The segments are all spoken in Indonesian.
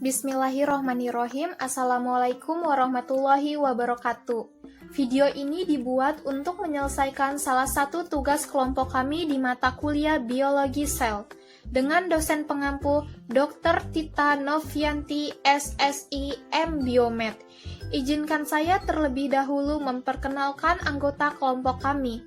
Bismillahirrohmanirrohim. Assalamualaikum warahmatullahi wabarakatuh. Video ini dibuat untuk menyelesaikan salah satu tugas kelompok kami di mata kuliah Biologi Sel dengan dosen pengampu Dr. Tita Novianti SSI M Biomed. Izinkan saya terlebih dahulu memperkenalkan anggota kelompok kami.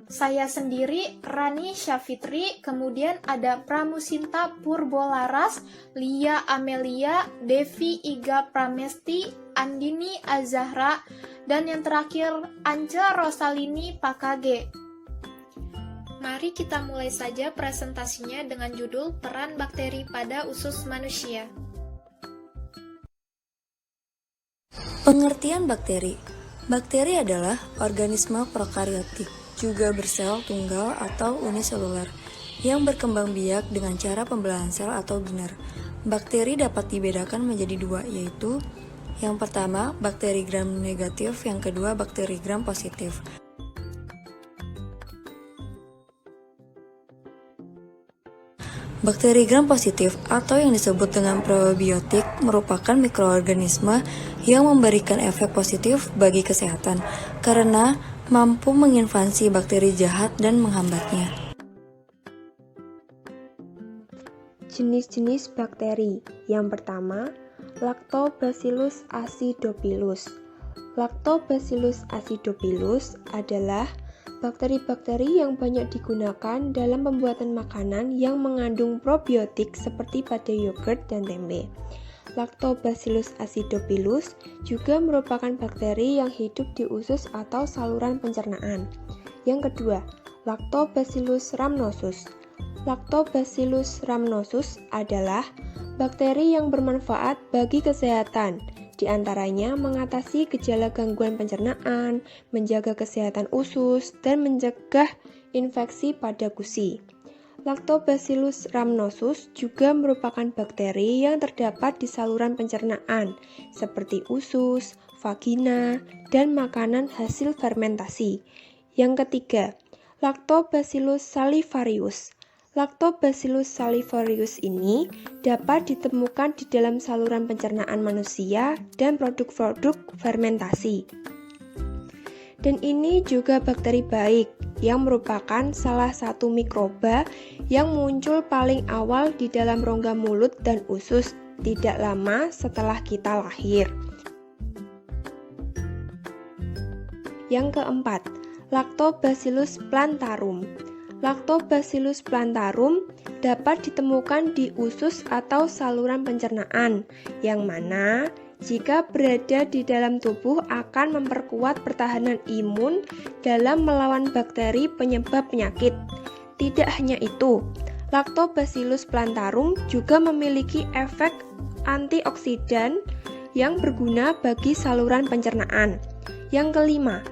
Saya sendiri, Rani Syafitri, kemudian ada Pramusinta Purbolaras, Lia Amelia, Devi Iga Pramesti, Andini Azahra, dan yang terakhir Ance Rosalini Pakage. Mari kita mulai saja presentasinya dengan judul Peran Bakteri pada Usus Manusia. Pengertian bakteri. Bakteri adalah organisme prokariotik, juga bersel tunggal atau uniseluler, yang berkembang biak dengan cara pembelahan sel atau binar. Bakteri dapat dibedakan menjadi dua, yaitu yang pertama, bakteri gram negatif, yang kedua, bakteri gram positif. Bakteri gram positif atau yang disebut dengan probiotik merupakan mikroorganisme yang memberikan efek positif bagi kesehatan karena mampu menginvasi bakteri jahat dan menghambatnya. Jenis-jenis bakteri. Yang pertama, Lactobacillus acidophilus. Lactobacillus acidophilus adalah bakteri-bakteri yang banyak digunakan dalam pembuatan makanan yang mengandung probiotik seperti pada yogurt dan tempe. Lactobacillus acidophilus juga merupakan bakteri yang hidup di usus atau saluran pencernaan. Yang kedua, Lactobacillus rhamnosus. Lactobacillus rhamnosus adalah bakteri yang bermanfaat bagi kesehatan, di antaranya mengatasi gejala gangguan pencernaan, menjaga kesehatan usus, dan mencegah infeksi pada gusi. Lactobacillus rhamnosus juga merupakan bakteri yang terdapat di saluran pencernaan, seperti usus, vagina, dan makanan hasil fermentasi. Yang ketiga, Lactobacillus salivarius. Lactobacillus salivarius ini dapat ditemukan di dalam saluran pencernaan manusia dan produk-produk fermentasi. Dan ini juga bakteri baik yang merupakan salah satu mikroba yang muncul paling awal di dalam rongga mulut dan usus tidak lama setelah kita lahir. Yang keempat, Lactobacillus plantarum. Lactobacillus plantarum dapat ditemukan di usus atau saluran pencernaan, yang mana jika berada di dalam tubuh akan memperkuat pertahanan imun dalam melawan bakteri penyebab penyakit. Tidak hanya itu, Lactobacillus plantarum juga memiliki efek antioksidan yang berguna bagi saluran pencernaan. Yang kelima,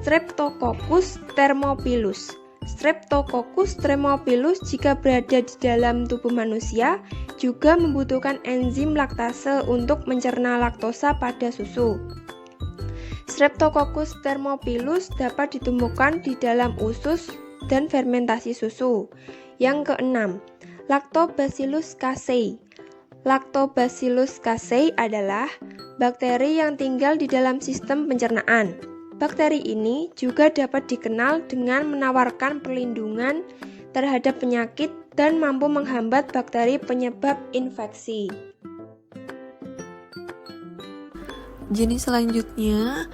Streptococcus thermophilus. Streptococcus thermophilus jika berada di dalam tubuh manusia juga membutuhkan enzim laktase untuk mencerna laktosa pada susu. Streptococcus thermophilus dapat ditemukan di dalam usus dan fermentasi susu. Yang keenam, Lactobacillus casei. Lactobacillus casei adalah bakteri yang tinggal di dalam sistem pencernaan. Bakteri ini juga dapat dikenal dengan menawarkan perlindungan terhadap penyakit dan mampu menghambat bakteri penyebab infeksi. Jenis selanjutnya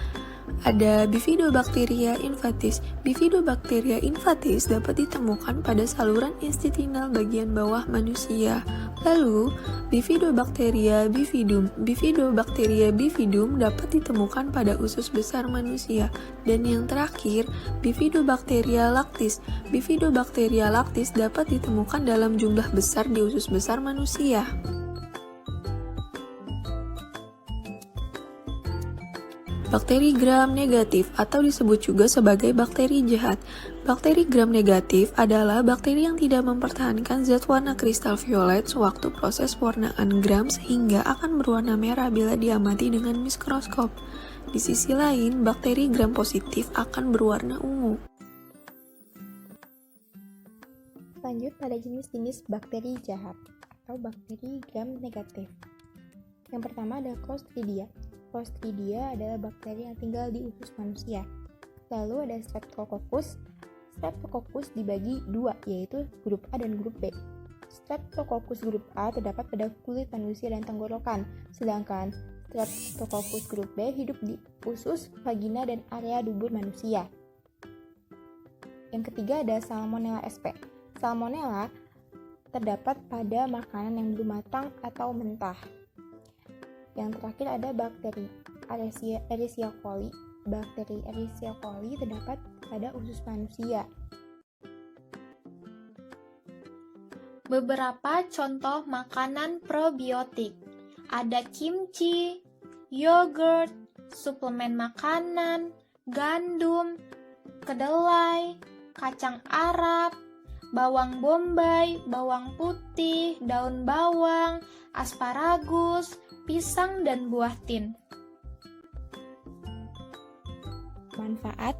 ada Bifidobacteria infatis. Bifidobacteria infatis dapat ditemukan pada saluran intestinal bagian bawah manusia. Lalu, Bifidobacteria bifidum. Bifidobacteria bifidum dapat ditemukan pada usus besar manusia. Dan yang terakhir, Bifidobacteria lactis. Bifidobacteria lactis dapat ditemukan dalam jumlah besar di usus besar manusia. Bakteri gram negatif atau disebut juga sebagai bakteri jahat. Bakteri gram negatif adalah bakteri yang tidak mempertahankan zat warna kristal violet sewaktu proses pewarnaan gram sehingga akan berwarna merah bila diamati dengan mikroskop. Di sisi lain, bakteri gram positif akan berwarna ungu. Lanjut pada jenis-jenis bakteri jahat. atau bakteri gram negatif. Yang pertama ada Clostridia. Clostridia adalah bakteri yang tinggal di usus manusia. Lalu ada Streptococcus. Streptococcus dibagi dua, yaitu grup A dan grup B. Streptococcus grup A terdapat pada kulit manusia dan tenggorokan, sedangkan Streptococcus grup B hidup di usus, vagina, dan area dubur manusia. Yang ketiga ada Salmonella sp. Salmonella terdapat pada makanan yang belum matang atau mentah. Yang terakhir ada bakteri Escherichia coli. Bakteri Escherichia coli terdapat pada usus manusia. Beberapa contoh makanan probiotik. Ada kimchi, yogurt, suplemen makanan, gandum, kedelai, kacang Arab, bawang bombay, bawang putih, daun bawang, asparagus, pisang, dan buah tin. Manfaat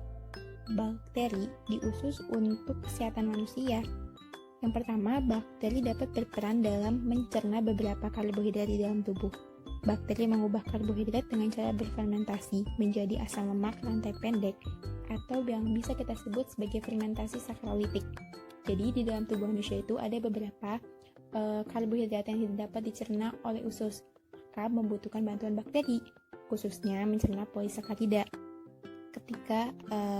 bakteri di usus untuk kesehatan manusia. Yang pertama, bakteri dapat berperan dalam mencerna beberapa karbohidrat di dalam tubuh. Bakteri mengubah karbohidrat dengan cara berfermentasi menjadi asam lemak rantai pendek atau yang bisa kita sebut sebagai fermentasi sakrolitik. Jadi di dalam tubuh manusia itu ada beberapa karbohidrat yang tidak dapat dicerna oleh usus, maka membutuhkan bantuan bakteri, khususnya mencerna polisakarida. Ketika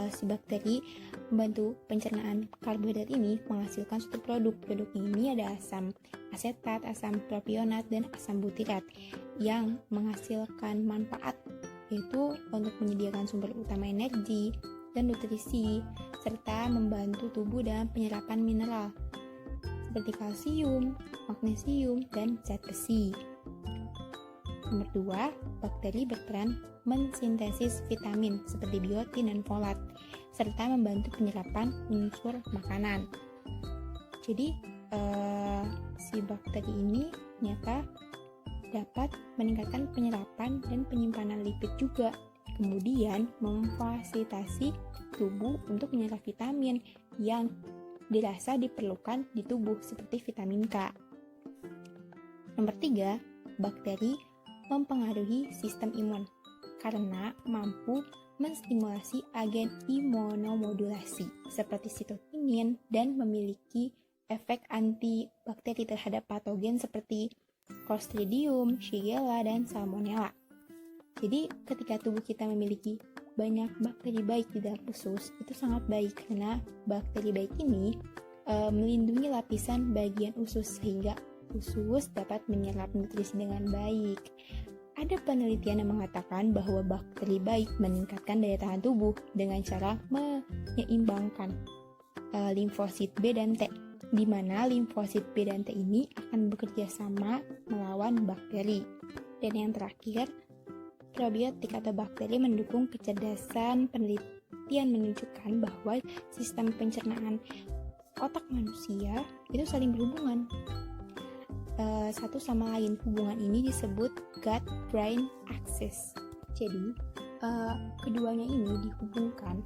si bakteri membantu pencernaan karbohidrat ini menghasilkan suatu produk. Produk ini ada asam asetat, asam propionat, dan asam butirat yang menghasilkan manfaat, yaitu untuk menyediakan sumber utama energi dan nutrisi, serta membantu tubuh dalam penyerapan mineral seperti kalsium, magnesium, dan zat besi. Nomor 2, bakteri berperan mensintesis vitamin seperti biotin dan folat, serta membantu penyerapan unsur makanan. Jadi, si bakteri ini ternyata dapat meningkatkan penyerapan dan penyimpanan lipid juga. Kemudian, memfasilitasi tubuh untuk menyerap vitamin yang dirasa diperlukan di tubuh seperti vitamin K. Nomor 3, bakteri mempengaruhi sistem imun karena mampu menstimulasi agen imunomodulasi seperti sitokinin dan memiliki efek antibakteri terhadap patogen seperti Clostridium, Shigella, dan Salmonella. Jadi ketika tubuh kita memiliki banyak bakteri baik di dalam usus, itu sangat baik karena bakteri baik ini melindungi lapisan bagian usus sehingga usus dapat menyerap nutrisi dengan baik. Ada penelitian yang mengatakan bahwa bakteri baik meningkatkan daya tahan tubuh dengan cara menyeimbangkan limfosit B dan T, di mana limfosit B dan T ini akan bekerja sama melawan bakteri. Dan yang terakhir, probiotik atau bakteri mendukung kecerdasan. Penelitian menunjukkan bahwa sistem pencernaan otak manusia itu saling berhubungan satu sama lain. Hubungan ini disebut gut-brain axis. Jadi keduanya ini dihubungkan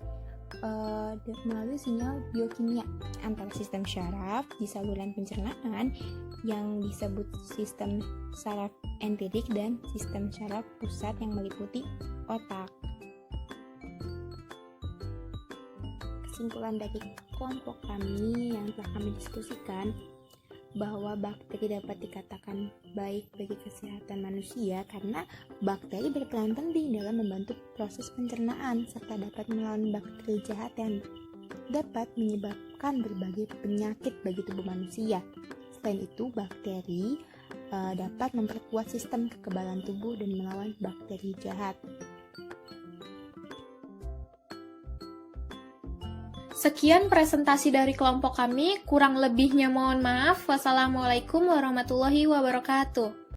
melalui sinyal biokimia antara sistem syaraf di saluran pencernaan yang disebut sistem saraf enterik dan sistem syaraf pusat yang meliputi otak. Kesimpulan dari kelompok kami yang telah kami diskusikan bahwa bakteri dapat dikatakan baik bagi kesehatan manusia karena bakteri berperan penting dalam membantu proses pencernaan serta dapat melawan bakteri jahat yang dapat menyebabkan berbagai penyakit bagi tubuh manusia. Selain itu, bakteri dapat memperkuat sistem kekebalan tubuh dan melawan bakteri jahat. Sekian presentasi dari kelompok kami, kurang lebihnya mohon maaf. Wassalamualaikum warahmatullahi wabarakatuh.